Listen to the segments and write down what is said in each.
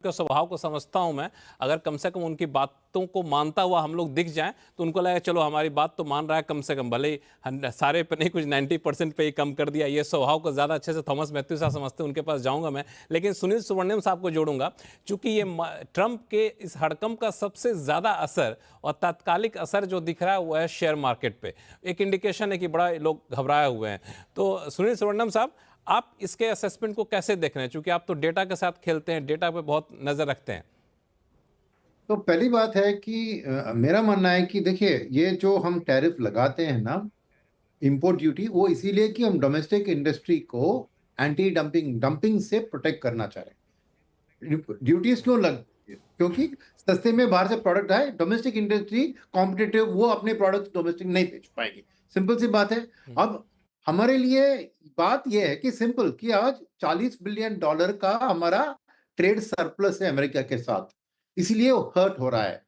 के स्वभाव को समझता हूं मैं। अगर कम से कम उनकी बातों को मानता हुआ हम लोग दिख जाएं तो उनको लगेगा चलो हमारी बात तो मान रहा है, कम से कम भले ही सारे पे नहीं कुछ 90% पे ही कम कर दिया। ये स्वभाव को ज़्यादा अच्छे से थॉमस मैथ्यू साहब समझते हैं, उनके पास जाऊंगा मैं। लेकिन सुनील सुब्रमण्यम साहब को जोड़ूंगा, चूंकि ये ट्रंप के इस हड़कंप का सबसे ज़्यादा असर और तात्कालिक असर जो दिख रहा है वो है शेयर मार्केट पे। एक इंडिकेशन है कि बड़ा लोग घबराए हुए हैं। तो सुनील सुब्रमण्यम साहब, आप इसके असेसमेंट को कैसे देख रहे हैं, क्योंकि आप तो डेटा के साथ खेलते हैं, डेटा पे बहुत नजर रखते हैं। तो पहली बात है कि मेरा मानना है कि देखिए, ये जो हम टैरिफ लगाते हैं ना, इंपोर्ट ड्यूटी, वो इसीलिए कि हम डोमेस्टिक इंडस्ट्री को एंटी डंपिंग डंपिंग से प्रोटेक्ट करना चाह रहे हैं। ड्यूटीज क्यों लग, क्योंकि सस्ते में बाहर से प्रोडक्ट आए, डोमेस्टिक इंडस्ट्री कॉम्पिटिटिव, वो अपने प्रोडक्ट डोमेस्टिक नहीं बेच पाएगी। सिंपल सी बात है। अब हमारे लिए बात यह है कि सिंपल कि आज $40 बिलियन का हमारा ट्रेड सरप्लस है अमेरिका के साथ, इसीलिए वो हर्ट हो रहा है।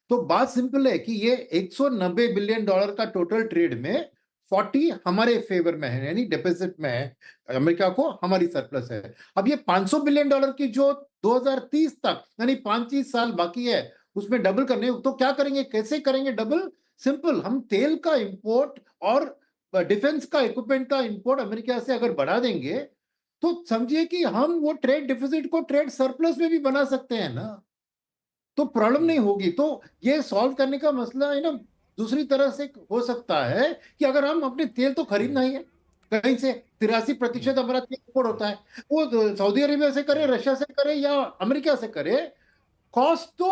तो बात सिंपल है कि ये $190 बिलियन का टोटल ट्रेड में 40 हमारे फेवर में है, यानी डिफिसिट में है, अमेरिका को हमारी सरप्लस है। अब ये $500 बिलियन की जो 2030 तक, यानी 5 साल बाकी है, उसमें डबल करने, तो क्या करेंगे, कैसे करेंगे डबल? सिंपल, हम तेल का इंपोर्ट और डिफेंस का इक्विपमेंट का इंपोर्ट अमेरिका से अगर बढ़ा देंगे, तो समझिए कि हम वो ट्रेड डिफिसिट को ट्रेड सरप्लस में भी बना सकते हैं ना, तो प्रॉब्लम नहीं होगी। तो ये सॉल्व करने का मसला है ना, दूसरी तरह से हो सकता है कि अगर हम अपने तेल तो खरीदना ही है कहीं से, 83% हमारा तेल इंपोर्ट होता है, वो सऊदी अरेबिया से करे, रशिया से करे या अमेरिका से करे, कॉस्ट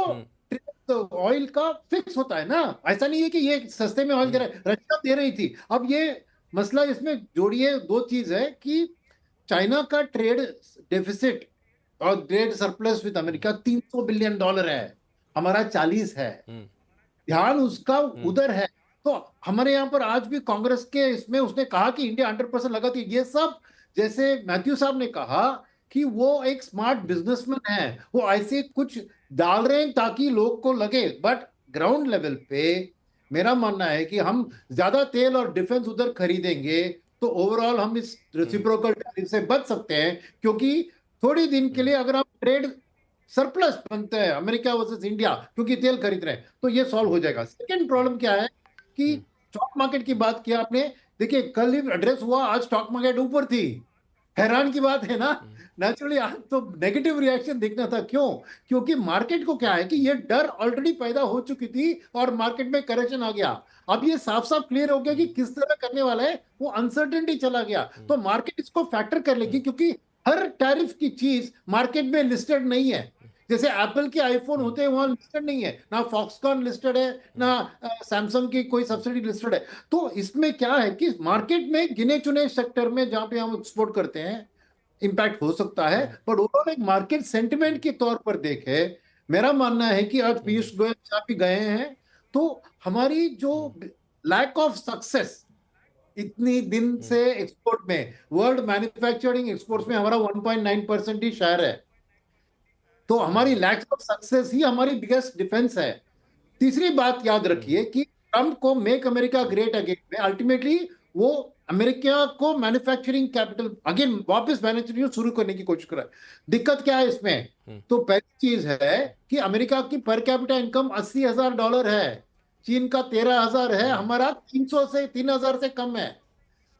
तो ऑयल का फिक्स होता है ना। ऐसा नहीं है कि ये सस्ते में ऑयल दे रहा है, रशिया दे रही थी। अब ये मसला इसमें जोड़िए, दो चीज है कि चाइना का ट्रेड डेफिसिट और trade surplus with America $300 billion है, हमारा 40 है। ध्यान उसका उधर है। तो हमारे यहाँ पर आज भी कांग्रेस के इसमें उसने कहा कि इंडिया 100% लगाती है, ये सब जैसे मैथ्यू साहब ने कहा कि वो एक स्मार्ट बिजनेसमैन है, वो ऐसे कुछ डाल रहे हैं ताकि लोग को लगे, बट ग्राउंड लेवल पे मेरा मानना है कि हम ज्यादा तेल और डिफेंस उधर खरीदेंगे तो ओवरऑल हम इस रेसिप्रोकल टैरिफ से बच सकते हैं, क्योंकि थोड़ी दिन के लिए अगर हम ट्रेड सरप्लस बनते हैं अमेरिका वर्सेस इंडिया, क्योंकि तेल खरीद रहे हैं, तो ये सॉल्व हो जाएगा। सेकंड प्रॉब्लम क्या है कि स्टॉक मार्केट की बात किया आपने, देखिए कल ही एड्रेस हुआ, आज स्टॉक मार्केट ऊपर थी, हैरान की बात है ना। नेचुरली आज तो नेगेटिव रिएक्शन दिखना था, क्यों? क्योंकि मार्केट को क्या है कि ये डर ऑलरेडी पैदा हो चुकी थी और मार्केट में करेक्शन आ गया। अब ये साफ साफ क्लियर हो गया कि किस तरह करने वाला है, वो अनसर्टेनिटी चला गया, तो मार्केट इसको फैक्टर कर लेगी, क्योंकि हर टैरिफ की चीज मार्केट में लिस्टेड नहीं है। जैसे एप्पल के आईफोन होते हैं, वहां लिस्टेड नहीं है ना, फॉक्सकॉन लिस्टेड है ना, सैमसंग की कोई सब्सिडी लिस्टेड है। तो इसमें क्या है कि मार्केट में गिने चुने सेक्टर में जहां पे हम एक्सपोर्ट करते हैं इंपैक्ट हो सकता है, पर ओवरऑल एक मार्केट सेंटिमेंट के तौर पर देखे, मेरा मानना है कि आज पीयूष गोयल साहब भी गए हैं, तो हमारी जो लैक ऑफ सक्सेस इतनी दिन से एक्सपोर्ट में, वर्ल्ड मैन्युफैक्चरिंग एक्सपोर्ट्स में हमारा 1.9% ही शेयर है, तो हमारी लैक ऑफ सक्सेस ही हमारी बिगेस्ट डिफेंस है। तीसरी बात याद रखिए कि ट्रंप को मेक अमेरिका ग्रेट अगेन में अल्टीमेटली वो अमेरिका को मैन्युफैक्चरिंग कैपिटल अगेन वापस मैन्युफैक्चरिंग शुरू करने की कोशिश कर रहा है। दिक्कत क्या है इसमें? तो पहली चीज है कि अमेरिका की पर कैपिटा इनकम $80,000 है, चीन का 13,000 है, हमारा 300 से 3,000 से कम है।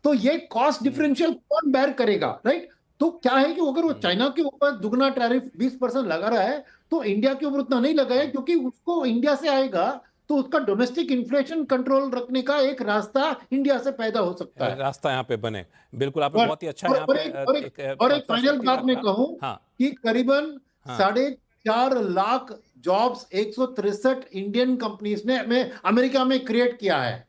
तो ये कॉस्ट डिफरेंशियल कौन बेयर करेगा, राइट? तो क्या है कि अगर वो चाइना के ऊपर दुगना टैरिफ 20% लगा रहा है, तो इंडिया के ऊपर उतना नहीं लगाए, क्योंकि उसको इंडिया से आएगा तो उसका डोमेस्टिक इन्फ्लेशन कंट्रोल रखने का एक रास्ता इंडिया से पैदा हो सकता है। रास्ता यहाँ पे बने। बिल्कुल, आपने बहुत ही अच्छा यहाँ और पे एक फाइनल पर्सपेक्टिव बात मैं रखा। कहूं हाँ। कि करीबन हाँ। 4.5 लाख जॉब्स 163 इंडियन कंपनीज ने में अमेरिका में क्रिएट किया है।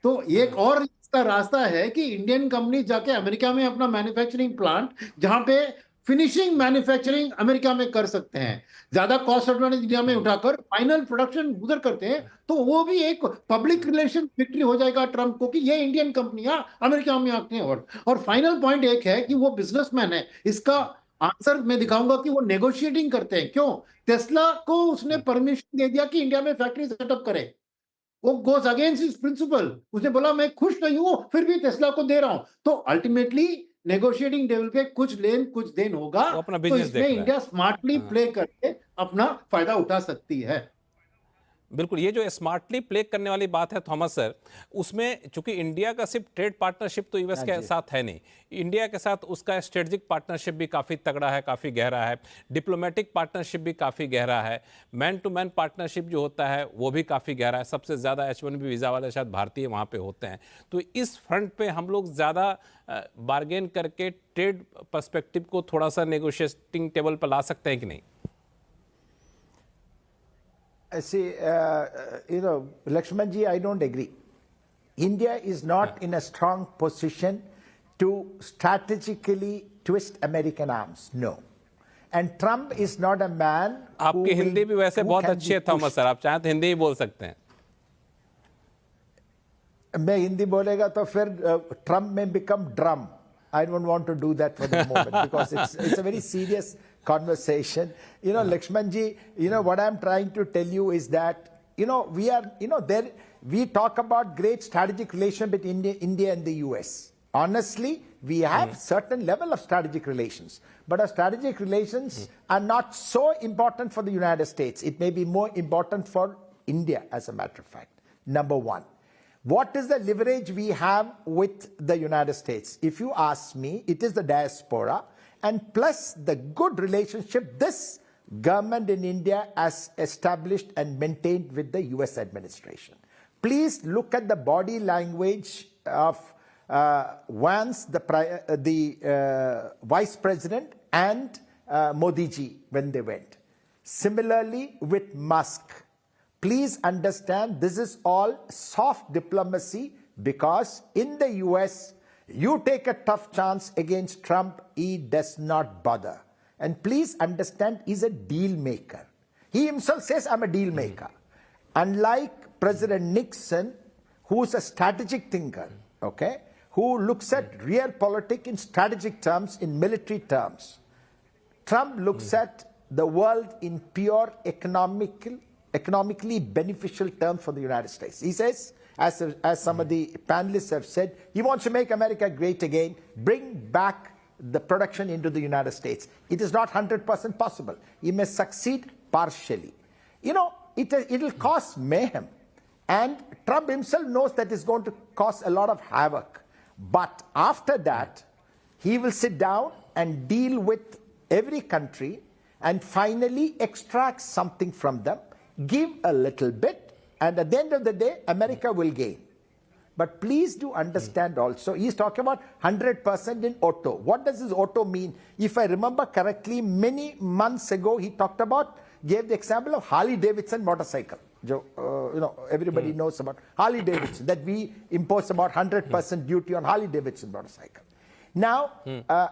तो एक और इसका रास्ता है कि इंडियन कंपनी जाके अमेरिका में अपना मैन्युफैक्चरिंग प्लांट, जहां पे फिनिशिंग मैन्युफैक्चरिंग अमेरिका में कर सकते हैं, ज्यादा कॉस्ट एडवांटेज इंडिया में उठाकर फाइनल प्रोडक्शन उधर करते हैं, तो वो भी एक पब्लिक रिलेशन विक्ट्री हो जाएगा ट्रंप को कि ये इंडियन कंपनियां अमेरिका में आती हैं। और फाइनल पॉइंट एक है कि वो बिजनेसमैन है, इसका आंसर मैं दिखाऊंगा कि वो नेगोशिएटिंग करते हैं। क्यों? टेस्ला को उसने परमिशन दे दिया कि इंडिया में फैक्ट्री सेटअप करे, वो गोज अगेंस्ट हिज प्रिंसिपल, उसने बोला मैं खुश नहीं हूं फिर भी टेस्ला को दे रहा हूं। तो अल्टीमेटली नेगोशिएटिंग टेबल पे कुछ लेन कुछ देन होगा, वो अपना तो बिजनेस इसमें देख रहा है। इंडिया स्मार्टली हाँ। प्ले करके अपना फायदा उठा सकती है। बिल्कुल, ये जो स्मार्टली प्ले करने वाली बात है थॉमस सर, उसमें चूंकि इंडिया का सिर्फ ट्रेड पार्टनरशिप तो यूएस के साथ है नहीं, इंडिया के साथ उसका स्ट्रेटजिक पार्टनरशिप भी काफ़ी तगड़ा है, काफ़ी गहरा है, डिप्लोमेटिक पार्टनरशिप भी काफ़ी गहरा है, मैन टू मैन पार्टनरशिप जो होता है वो भी काफ़ी गहरा है। सबसे ज़्यादा H1B वीज़ा वाले शायद भारतीय वहाँ पे होते हैं। तो इस फ्रंट पे हम लोग ज़्यादा बार्गेन करके ट्रेड पर्सपेक्टिव को थोड़ा सा नेगोशिएटिंग टेबल पर ला सकते हैं कि नहीं? See, Lakshmanji, I don't agree. India is not in a strong position to strategically twist American arms. No. And Trump is not a man आपकी हिंदी भी वैसे बहुत अच्छी है थॉमस सर, आप चाहें तो हिंदी ही बोल सकते हैं। मैं हिंदी बोलेगा तो फिर Trump may become drum. I don't want to do that for the moment because it's a very serious conversation. Lakshmanji, what I'm trying to tell you is that, we are, there, we talk about great strategic relation between India and the US. Honestly, we have certain level of strategic relations, but our strategic relations are not so important for the United States. It may be more important for India, as a matter of fact. Number one. What is the leverage we have with the United States? If you ask me, it is the diaspora and plus the good relationship this government in India has established and maintained with the US administration. Please look at the body language of Vance, the Vice President, and Modi ji when they went. Similarly with Musk. Please understand this is all soft diplomacy because in the US, you take a tough chance against Trump, he does not bother. And please understand, he's a deal maker. He himself says, I'm a deal maker. Unlike President Nixon, who's a strategic thinker, okay, who looks at real politics in strategic terms, in military terms. Trump looks at the world in pure economically beneficial terms for the United States. He says, as some of the panelists have said, he wants to make America great again, bring back the production into the United States. It is not 100% possible. He may succeed partially. It'll cause mayhem. And Trump himself knows that it's going to cause a lot of havoc. But after that, he will sit down and deal with every country and finally extract something from them, give a little bit, and at the end of the day, America will gain. But please do understand also, he's talking about 100% in auto. What does this auto mean? If I remember correctly, many months ago, he gave the example of Harley-Davidson motorcycle. Everybody knows about Harley-Davidson, that we impose about 100% duty on Harley-Davidson motorcycle. Now,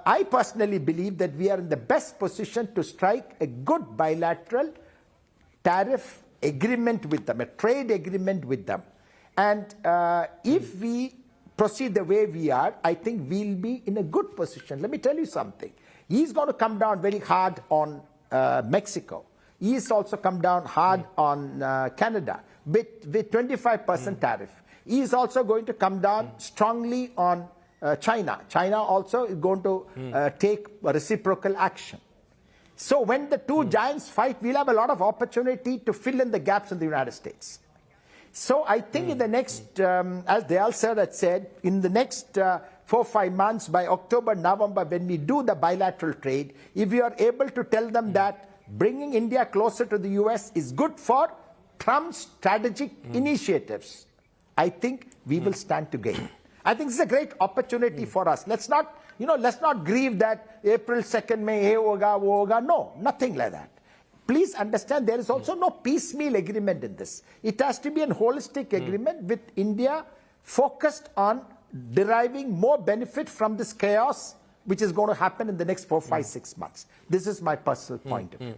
I personally believe that we are in the best position to strike a good bilateral tariff agreement with them, a trade agreement with them. And if we proceed the way we are, I think we'll be in a good position. Let me tell you something. He's going to come down very hard on Mexico. He's also come down hard on Canada with 25% tariff. He's also going to come down strongly on China. China also is going to take reciprocal action. So when the two giants fight, we'll have a lot of opportunity to fill in the gaps in the United States. So I think in the next, as Dayal sir had said, in the next 4-5 months, by October, November, when we do the bilateral trade, if we are able to tell them that bringing India closer to the US is good for Trump's strategic initiatives, I think we will stand to gain. I think this is a great opportunity for us. Let's not grieve that April 2nd mein ye hoga, wo hoga. No, nothing like that. Please understand there is also no piecemeal agreement in this. It has to be a holistic agreement with India focused on deriving more benefit from this chaos which is going to happen in the next 4, 5, 6 months. This is my personal point of view.